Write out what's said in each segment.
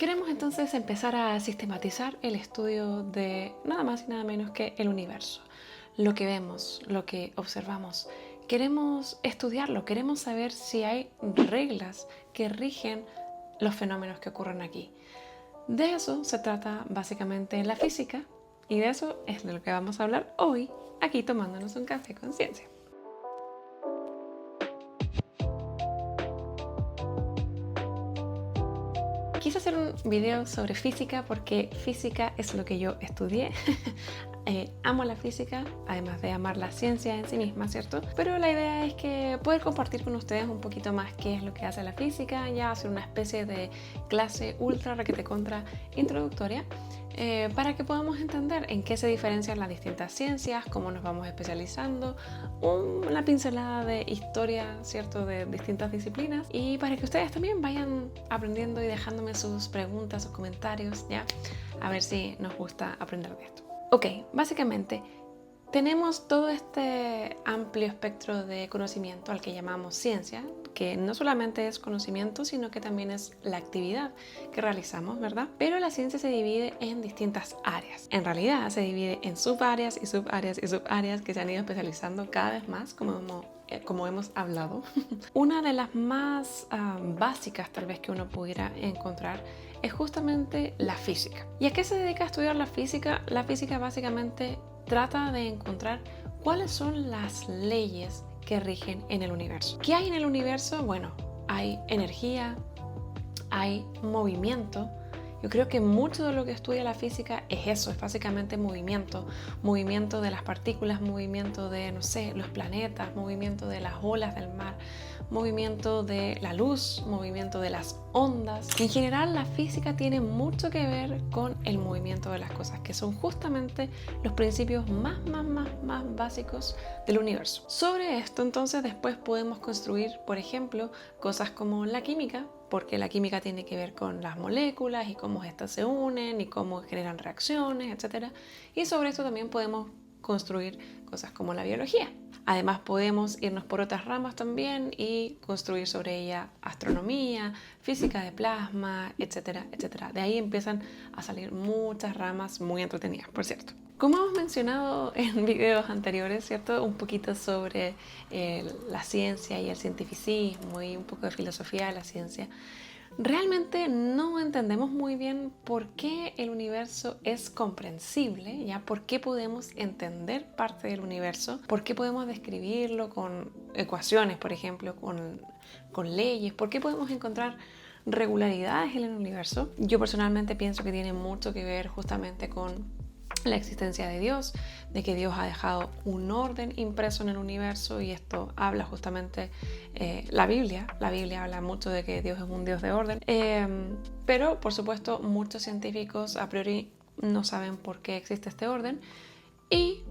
Queremos entonces empezar a sistematizar el estudio de nada más y nada menos que el universo. Lo que vemos, lo que observamos. Queremos estudiarlo, queremos saber si hay reglas que rigen los fenómenos que ocurren aquí. De eso se trata básicamente la física y de eso es de lo que vamos a hablar hoy, aquí tomándonos un café con ciencia. Quise hacer un video sobre física porque física es lo que yo estudié. Amo la física, además de amar la ciencia en sí misma, ¿cierto? Pero la idea es que poder compartir con ustedes un poquito más qué es lo que hace la física, ya hacer una especie de clase ultra requete contra introductoria, para que podamos entender en qué se diferencian las distintas ciencias, cómo nos vamos especializando, una pincelada de historia, ¿cierto?, de distintas disciplinas, y para que ustedes también vayan aprendiendo y dejándome sus preguntas, sus comentarios, ¿ya? A ver si nos gusta aprender de esto. Ok, básicamente tenemos todo este amplio espectro de conocimiento al que llamamos ciencia, que no solamente es conocimiento, sino que también es la actividad que realizamos, ¿verdad? Pero la ciencia se divide en distintas áreas. En realidad se divide en subáreas y subáreas y subáreas que se han ido especializando cada vez más, como hemos hablado. Una de las más básicas tal vez que uno pudiera encontrar es justamente la física. ¿Y a qué se dedica a estudiar la física? La física básicamente trata de encontrar cuáles son las leyes que rigen en el universo. ¿Qué hay en el universo? Bueno, hay energía, hay movimiento. Yo creo que mucho de lo que estudia la física es eso, es básicamente movimiento. Movimiento de las partículas, movimiento de, no sé, los planetas, movimiento de las olas del mar, movimiento de la luz, movimiento de las ondas. En general, la física tiene mucho que ver con el movimiento de las cosas, que son justamente los principios más básicos del universo. Sobre esto, entonces, después podemos construir, por ejemplo, cosas como la química, porque la química tiene que ver con las moléculas y cómo estas se unen y cómo generan reacciones, etc. Y sobre eso también podemos construir cosas como la biología. Además podemos irnos por otras ramas también y construir sobre ella astronomía, física de plasma, etcétera, etcétera. De ahí empiezan a salir muchas ramas muy entretenidas, por cierto. Como hemos mencionado en videos anteriores, ¿cierto? Un poquito sobre la ciencia y el cientificismo y un poco de filosofía de la ciencia. Realmente no entendemos muy bien por qué el universo es comprensible, ¿ya? ¿Por qué podemos entender parte del universo? ¿Por qué podemos describirlo con ecuaciones, por ejemplo, con leyes? ¿Por qué podemos encontrar regularidades en el universo? Yo personalmente pienso que tiene mucho que ver justamente con la existencia de Dios, de que Dios ha dejado un orden impreso en el universo, y esto habla justamente la Biblia. La Biblia habla mucho de que Dios es un Dios de orden, pero por supuesto muchos científicos a priori no saben por qué existe este orden, y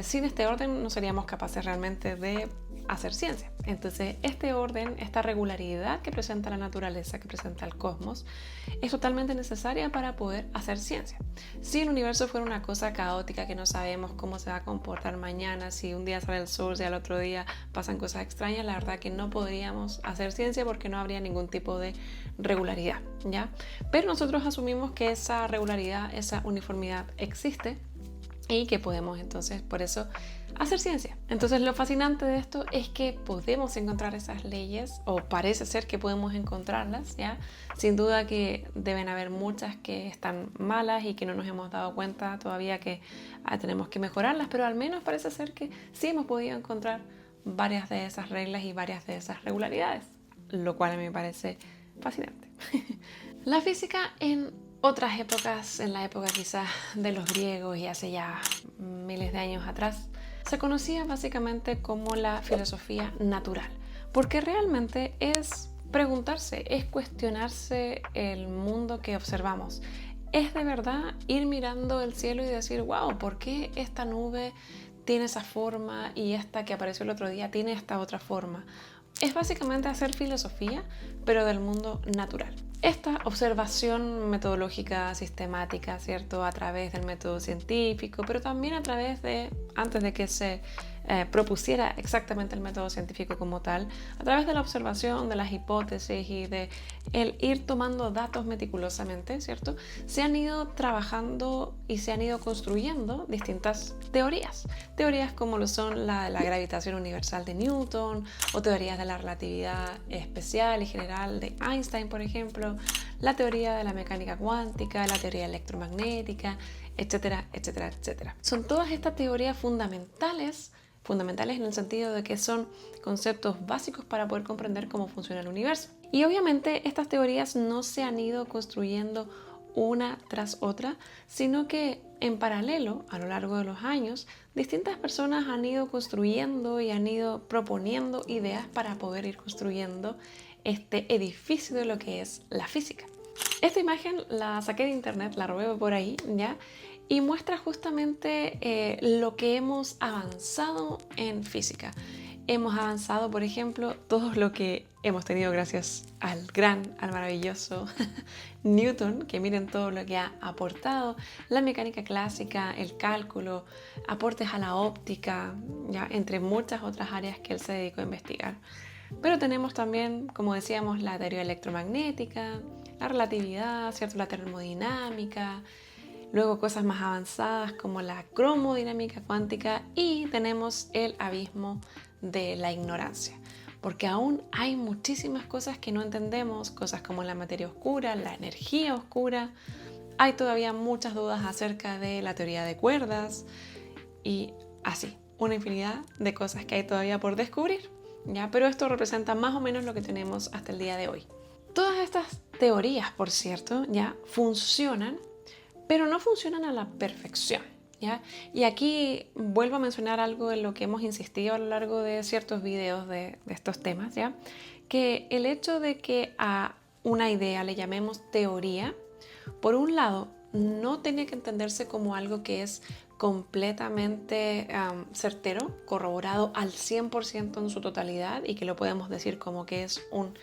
sin este orden no seríamos capaces realmente de hacer ciencia. Entonces este orden, esta regularidad que presenta la naturaleza, que presenta el cosmos, es totalmente necesaria para poder hacer ciencia. Si el universo fuera una cosa caótica que no sabemos cómo se va a comportar mañana, si un día sale el sol y al otro día pasan cosas extrañas, la verdad que no podríamos hacer ciencia porque no habría ningún tipo de regularidad, ¿ya? Pero nosotros asumimos que esa regularidad, esa uniformidad existe y que podemos entonces por eso hacer ciencia. Entonces lo fascinante de esto es que podemos encontrar esas leyes, o parece ser que podemos encontrarlas, ¿ya? Sin duda que deben haber muchas que están malas y que no nos hemos dado cuenta todavía que tenemos que mejorarlas, pero al menos parece ser que sí hemos podido encontrar varias de esas reglas y varias de esas regularidades, lo cual a mí me parece fascinante. La física en otras épocas, en la época quizás de los griegos y hace ya miles de años atrás, se conocía básicamente como la filosofía natural, porque realmente es preguntarse, es cuestionarse el mundo que observamos. Es de verdad ir mirando el cielo y decir, wow, ¿por qué esta nube tiene esa forma y esta que apareció el otro día tiene esta otra forma? Es básicamente hacer filosofía, pero del mundo natural. Esta observación metodológica sistemática, ¿cierto? A través del método científico, pero también a través de, antes de que se propusiera exactamente el método científico como tal, a través de la observación, de las hipótesis y de el ir tomando datos meticulosamente, ¿cierto? Se han ido trabajando y se han ido construyendo distintas teorías. Teorías como lo son la gravitación universal de Newton o teorías de la relatividad especial y general de Einstein, por ejemplo, la teoría de la mecánica cuántica, la teoría electromagnética, etcétera, etcétera, etcétera. Son todas estas teorías fundamentales en el sentido de que son conceptos básicos para poder comprender cómo funciona el universo. Y obviamente estas teorías no se han ido construyendo una tras otra, sino que en paralelo, a lo largo de los años, distintas personas han ido construyendo y han ido proponiendo ideas para poder ir construyendo este edificio de lo que es la física. Esta imagen la saqué de internet, la robé por ahí, ¿ya? Y muestra justamente lo que hemos avanzado en física. Hemos avanzado, por ejemplo, todo lo que hemos tenido gracias al maravilloso Newton, que miren todo lo que ha aportado, la mecánica clásica, el cálculo, aportes a la óptica, ya, entre muchas otras áreas que él se dedicó a investigar. Pero tenemos también, como decíamos, la teoría electromagnética, la relatividad, ¿cierto? La termodinámica, luego cosas más avanzadas como la cromodinámica cuántica y tenemos el abismo de la ignorancia, porque aún hay muchísimas cosas que no entendemos, cosas como la materia oscura, la energía oscura, hay todavía muchas dudas acerca de la teoría de cuerdas y así, una infinidad de cosas que hay todavía por descubrir, ¿ya? Pero esto representa más o menos lo que tenemos hasta el día de hoy. Todas estas teorías, por cierto, ya funcionan, pero no funcionan a la perfección, ¿ya? Y aquí vuelvo a mencionar algo en lo que hemos insistido a lo largo de ciertos videos de estos temas, ¿ya? Que el hecho de que a una idea le llamemos teoría, por un lado, no tiene que entenderse como algo que es completamente certero, corroborado al 100% en su totalidad y que lo podemos decir como que es un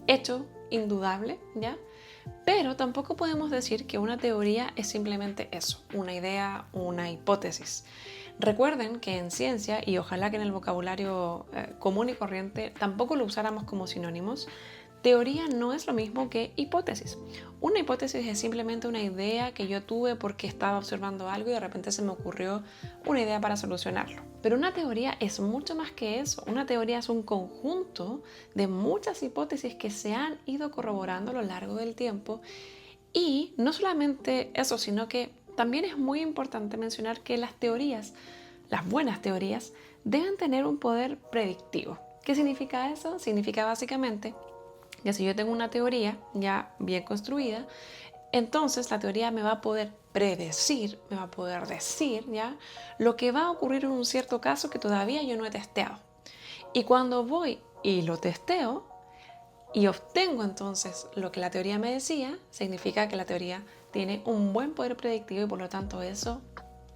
hecho indudable, ¿ya? Pero tampoco podemos decir que una teoría es simplemente eso, una idea, una hipótesis. Recuerden que en ciencia, y ojalá que en el vocabulario común y corriente tampoco lo usáramos como sinónimos, teoría no es lo mismo que hipótesis. Una hipótesis es simplemente una idea que yo tuve porque estaba observando algo y de repente se me ocurrió una idea para solucionarlo. Pero una teoría es mucho más que eso. Una teoría es un conjunto de muchas hipótesis que se han ido corroborando a lo largo del tiempo. Y no solamente eso, sino que también es muy importante mencionar que las teorías, las buenas teorías, deben tener un poder predictivo. ¿Qué significa eso? Significa básicamente que si yo tengo una teoría ya bien construida, entonces la teoría me va a poder predecir, me va a poder decir ya lo que va a ocurrir en un cierto caso que todavía yo no he testeado. Y cuando voy y lo testeo y obtengo entonces lo que la teoría me decía, significa que la teoría tiene un buen poder predictivo y por lo tanto eso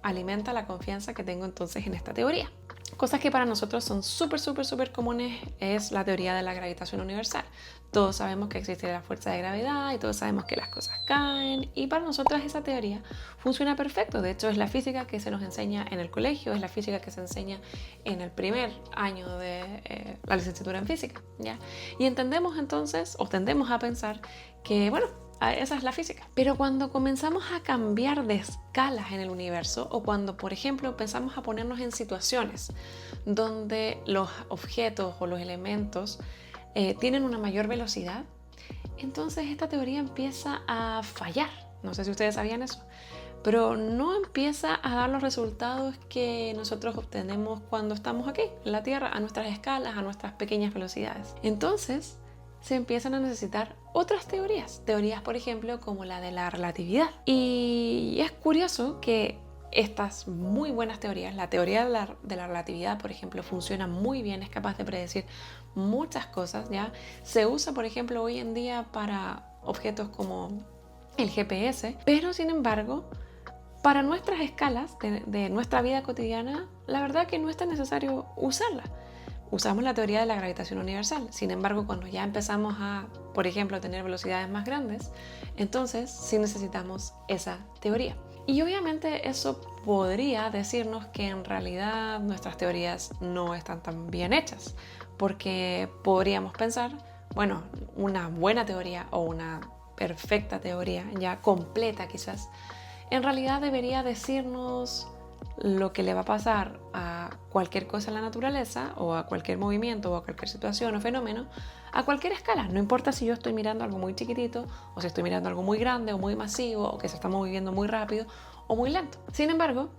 alimenta la confianza que tengo entonces en esta teoría. Cosas que para nosotros son súper comunes es la teoría de la gravitación universal. Todos sabemos que existe la fuerza de gravedad y todos sabemos que las cosas caen y para nosotras esa teoría funciona perfecto. De hecho es la física que se nos enseña en el colegio, es la física que se enseña en el primer año de la licenciatura en física, ¿ya? Y entendemos entonces o tendemos a pensar que bueno, esa es la física. Pero cuando comenzamos a cambiar de escalas en el universo o cuando, por ejemplo, pensamos a ponernos en situaciones donde los objetos o los elementos tienen una mayor velocidad, entonces esta teoría empieza a fallar. No sé si ustedes sabían eso, pero no empieza a dar los resultados que nosotros obtenemos cuando estamos aquí, en la Tierra, a nuestras escalas, a nuestras pequeñas velocidades. Entonces, se empiezan a necesitar otras teorías, por ejemplo como la de la relatividad. Y es curioso que estas muy buenas teorías, la teoría de la relatividad por ejemplo funciona muy bien, es capaz de predecir muchas cosas, ¿ya? Se usa por ejemplo hoy en día para objetos como el GPS, pero sin embargo para nuestras escalas de nuestra vida cotidiana la verdad que no es tan necesario usarla. Usamos la teoría de la gravitación universal. Sin embargo, cuando ya empezamos a, por ejemplo, tener velocidades más grandes, entonces sí necesitamos esa teoría. Y obviamente eso podría decirnos que en realidad nuestras teorías no están tan bien hechas, porque podríamos pensar, bueno, una buena teoría o una perfecta teoría, ya completa quizás, en realidad debería decirnos lo que le va a pasar a cualquier cosa en la naturaleza o a cualquier movimiento o a cualquier situación o fenómeno a cualquier escala. No importa si yo estoy mirando algo muy chiquitito o si estoy mirando algo muy grande o muy masivo o que se está moviendo muy rápido o muy lento. Sin embargo,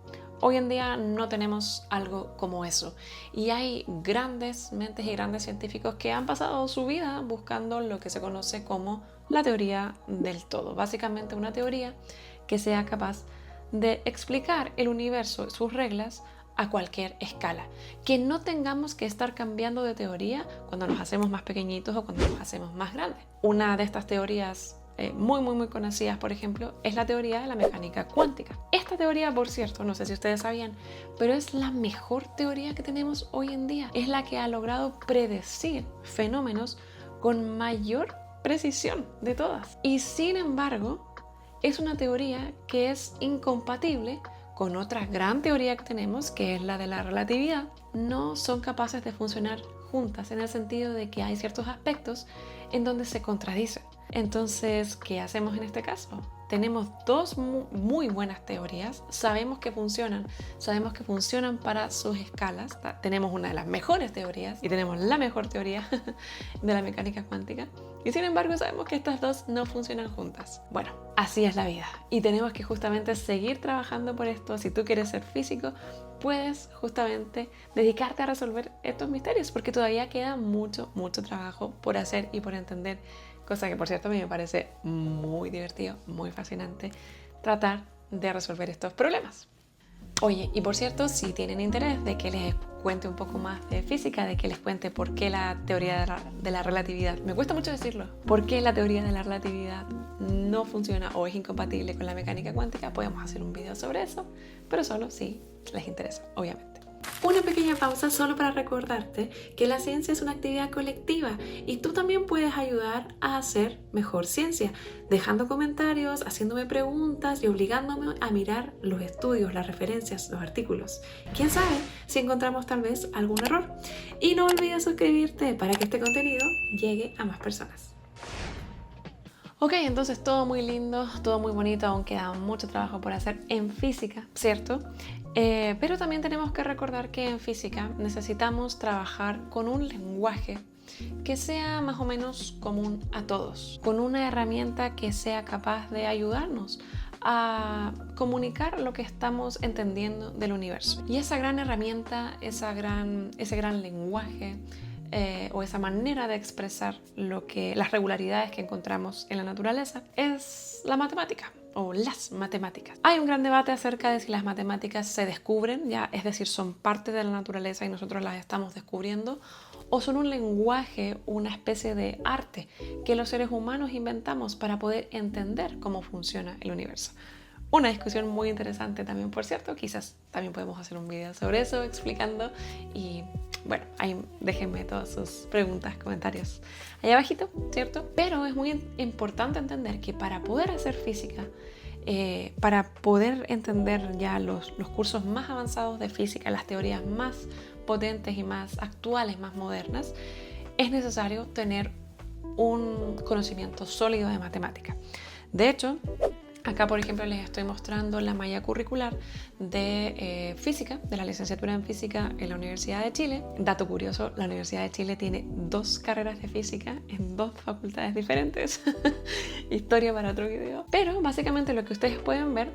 hoy en día no tenemos algo como eso y hay grandes mentes y grandes científicos que han pasado su vida buscando lo que se conoce como la teoría del todo. Básicamente una teoría que sea capaz de explicar el universo, sus reglas, a cualquier escala. Que no tengamos que estar cambiando de teoría cuando nos hacemos más pequeñitos o cuando nos hacemos más grandes. Una de estas teorías muy conocidas, por ejemplo, es la teoría de la mecánica cuántica. Esta teoría, por cierto, no sé si ustedes sabían, pero es la mejor teoría que tenemos hoy en día. Es la que ha logrado predecir fenómenos con mayor precisión de todas. Y sin embargo, es una teoría que es incompatible con otra gran teoría que tenemos, que es la de la relatividad. No son capaces de funcionar juntas en el sentido de que hay ciertos aspectos en donde se contradicen. Entonces, ¿qué hacemos en este caso? Tenemos dos muy buenas teorías, sabemos que funcionan para sus escalas. Tenemos una de las mejores teorías y tenemos la mejor teoría de la mecánica cuántica. Y sin embargo sabemos que estas dos no funcionan juntas. Bueno, así es la vida y tenemos que justamente seguir trabajando por esto. Si tú quieres ser físico, puedes justamente dedicarte a resolver estos misterios porque todavía queda mucho trabajo por hacer y por entender. Cosa que, por cierto, a mí me parece muy divertido, muy fascinante tratar de resolver estos problemas. Oye, y por cierto, si tienen interés de que les cuente un poco más de física, de que les cuente por qué la teoría de la relatividad, me cuesta mucho decirlo, por qué la teoría de la relatividad no funciona o es incompatible con la mecánica cuántica, podemos hacer un video sobre eso, pero solo si les interesa, obviamente. Una pequeña pausa solo para recordarte que la ciencia es una actividad colectiva y tú también puedes ayudar a hacer mejor ciencia, dejando comentarios, haciéndome preguntas y obligándome a mirar los estudios, las referencias, los artículos. ¿Quién sabe si encontramos tal vez algún error? Y no olvides suscribirte para que este contenido llegue a más personas. Ok, entonces todo muy lindo, todo muy bonito, aún queda mucho trabajo por hacer en física, ¿cierto? Pero también tenemos que recordar que en física necesitamos trabajar con un lenguaje que sea más o menos común a todos, con una herramienta que sea capaz de ayudarnos a comunicar lo que estamos entendiendo del universo. Y esa gran herramienta, ese gran lenguaje, o esa manera de expresar las regularidades que encontramos en la naturaleza es la matemática o las matemáticas. Hay un gran debate acerca de si las matemáticas se descubren, ya, es decir, son parte de la naturaleza y nosotros las estamos descubriendo, o son un lenguaje, una especie de arte que los seres humanos inventamos para poder entender cómo funciona el universo. Una discusión muy interesante también, por cierto, quizás también podemos hacer un video sobre eso explicando y bueno, ahí déjenme todas sus preguntas, comentarios allá abajito, ¿cierto? Pero es muy importante entender que para poder hacer física, para poder entender ya los cursos más avanzados de física, las teorías más potentes y más actuales, más modernas, es necesario tener un conocimiento sólido de matemática. De hecho, acá, por ejemplo, les estoy mostrando la malla curricular de física, de la licenciatura en física en la Universidad de Chile. Dato curioso, la Universidad de Chile tiene 2 carreras de física en 2 facultades diferentes. Historia para otro video. Pero básicamente lo que ustedes pueden ver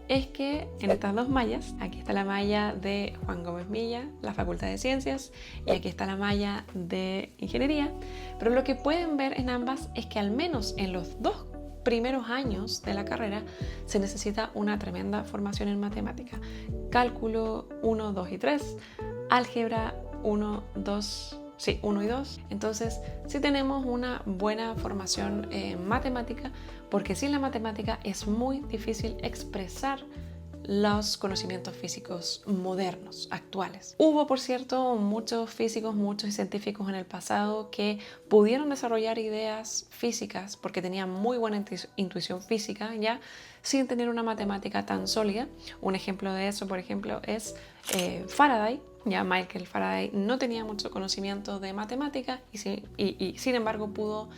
es que en estas 2 mallas, aquí está la malla de Juan Gómez Milla, la Facultad de Ciencias, y aquí está la malla de Ingeniería. Pero lo que pueden ver en ambas es que al menos en los 2 primeros años de la carrera se necesita una tremenda formación en matemática. Cálculo 1, 2 y 3, álgebra 1, 2, sí, 1 y 2. Entonces, sí tenemos una buena formación en matemática, porque sin la matemática es muy difícil expresar los conocimientos físicos modernos, actuales. Hubo, por cierto, muchos físicos, muchos científicos en el pasado que pudieron desarrollar ideas físicas porque tenían muy buena intuición física, ya sin tener una matemática tan sólida. Un ejemplo de eso, por ejemplo, es Faraday. Ya Michael Faraday no tenía mucho conocimiento de matemática y sin embargo pudo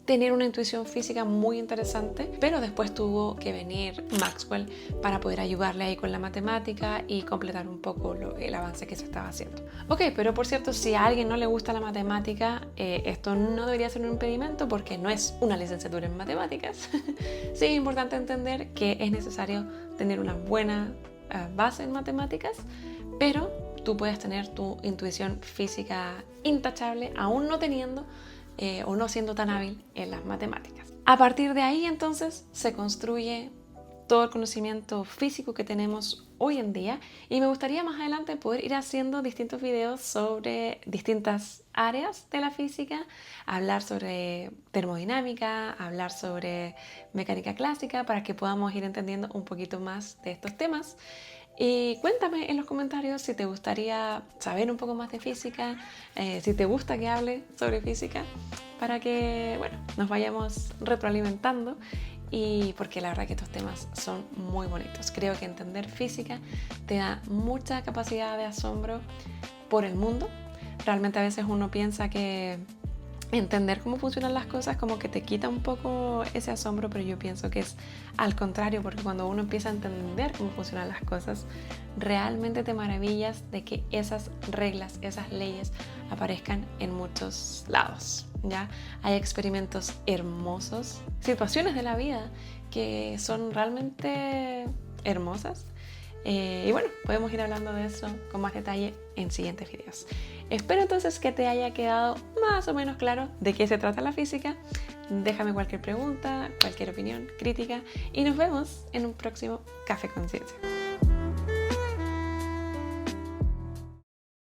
tener una intuición física muy interesante, pero después tuvo que venir Maxwell para poder ayudarle ahí con la matemática y completar un poco el avance que se estaba haciendo. Ok, pero por cierto, si a alguien no le gusta la matemática, esto no debería ser un impedimento porque no es una licenciatura en matemáticas. Sí, es importante entender que es necesario tener una buena base en matemáticas, pero tú puedes tener tu intuición física intachable aún no teniendo o no siendo tan hábil en las matemáticas. A partir de ahí entonces se construye todo el conocimiento físico que tenemos hoy en día y me gustaría más adelante poder ir haciendo distintos videos sobre distintas áreas de la física, hablar sobre termodinámica, hablar sobre mecánica clásica para que podamos ir entendiendo un poquito más de estos temas. Y cuéntame en los comentarios si te gustaría saber un poco más de física, si te gusta que hable sobre física, para que nos vayamos retroalimentando y porque la verdad que estos temas son muy bonitos. Creo que entender física te da mucha capacidad de asombro por el mundo. Realmente a veces uno piensa que entender cómo funcionan las cosas como que te quita un poco ese asombro, pero yo pienso que es al contrario, porque cuando uno empieza a entender cómo funcionan las cosas, realmente te maravillas de que esas reglas, esas leyes aparezcan en muchos lados, ¿ya? Hay experimentos hermosos, situaciones de la vida que son realmente hermosas. Y podemos ir hablando de eso con más detalle en siguientes videos. Espero entonces que te haya quedado más o menos claro de qué se trata la física. Déjame cualquier pregunta, cualquier opinión, crítica y nos vemos en un próximo Café Conciencia.